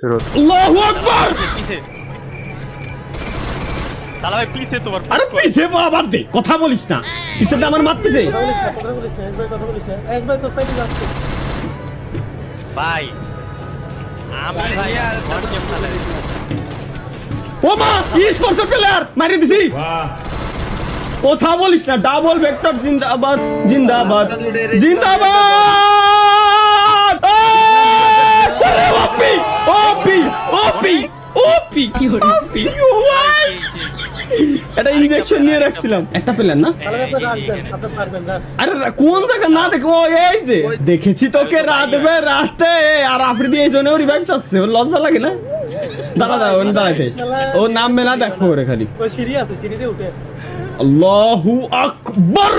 ফেরত। আল্লাহু আকবার। সালা ভাই পিছে তোমার আরে পিছে বলা বাদ দে, কথা বলিস না, পিছে তো আমার মারতেছে। ভাই আমি ভাই আর কোন গেম খেলে ও মা, স্পোর্টস প্লেয়ার মারি দিছি। কথা বলিস না, ডাবল ভেক্টর জিন্দাবাদ জিন্দাবাদ জিন্দাবাদ। আরে ওপি ওপি ওপি ওপি ওপি। এটা ইনজেকশন নিয়ে রাখছিলাম, একটা পেলেন না। আরে কোন জায়গা না দেখো, এই যে দেখেছি তোকে রাতবে রাতে, আর আফ্রিদি এই জন্য রিভাইভ চাচ্ছে, ওর লজ্জা লাগে না। দাঁড়া দাঁড়া, ওর দাঁড়াইতে ও নামবে না, দেখো ওরে খালি। আল্লাহু আকবার।